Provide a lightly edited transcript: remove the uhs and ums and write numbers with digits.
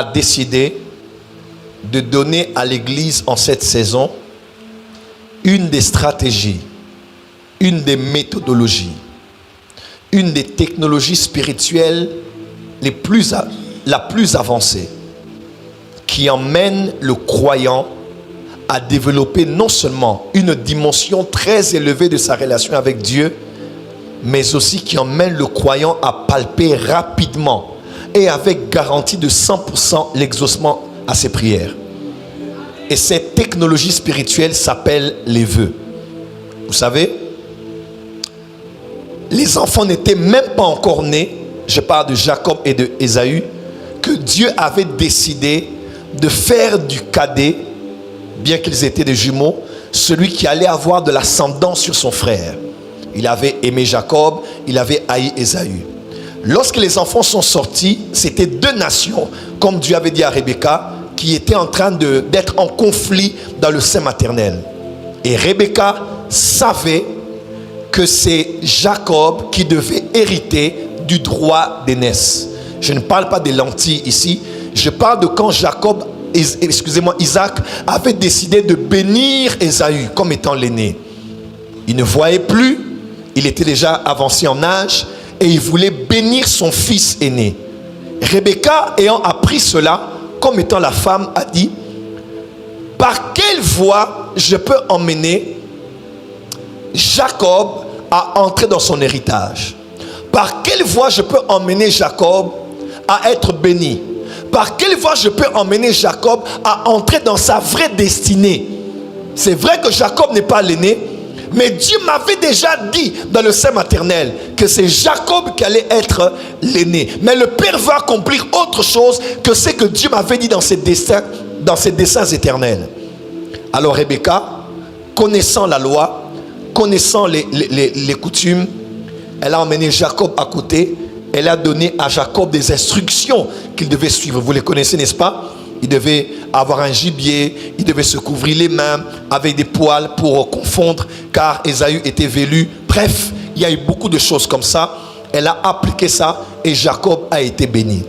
a décidé de donner à l'Église en cette saison une des stratégies, une des méthodologies, une des technologies spirituelles la plus avancée, qui emmène le croyant à développer non seulement une dimension très élevée de sa relation avec Dieu, mais aussi qui emmène le croyant à palper rapidement et avec garantie de 100% l'exaucement à ses prières. Et cette technologie spirituelle s'appelle les vœux. Vous savez, les enfants n'étaient même pas encore nés, je parle de Jacob et de Ésaü, que Dieu avait décidé de faire du cadet, bien qu'ils étaient des jumeaux, celui qui allait avoir de l'ascendance sur son frère. Il avait aimé Jacob, il avait haï Ésaü. Lorsque les enfants sont sortis, c'était deux nations, comme Dieu avait dit à Rebecca, qui étaient en train d'être en conflit dans le sein maternel. Et Rebecca savait que c'est Jacob qui devait hériter du droit d'aînesse. Je ne parle pas des lentilles ici, je parle de quand Isaac avait décidé de bénir Ésaü comme étant l'aîné. Il ne voyait plus, il était déjà avancé en âge et il voulait bénir son fils aîné. Rebecca, ayant appris cela, comme étant la femme, a dit: par quelle voie je peux emmener Jacob à entrer dans son héritage? Par quelle voie je peux emmener Jacob à être béni? Par quelle voie je peux emmener Jacob à entrer dans sa vraie destinée? C'est vrai que Jacob n'est pas l'aîné, mais Dieu m'avait déjà dit dans le sein maternel que c'est Jacob qui allait être l'aîné. Mais le Père va accomplir autre chose que ce que Dieu m'avait dit dans ses desseins éternels. Alors Rebecca, connaissant la loi, connaissant les coutumes, elle a emmené Jacob à côté. Elle a donné à Jacob des instructions qu'il devait suivre. Vous les connaissez, n'est-ce pas? Il devait avoir un gibier, il devait se couvrir les mains avec des poils pour confondre, car Ésaü était velu. Bref, il y a eu beaucoup de choses comme ça. Elle a appliqué ça et Jacob a été béni.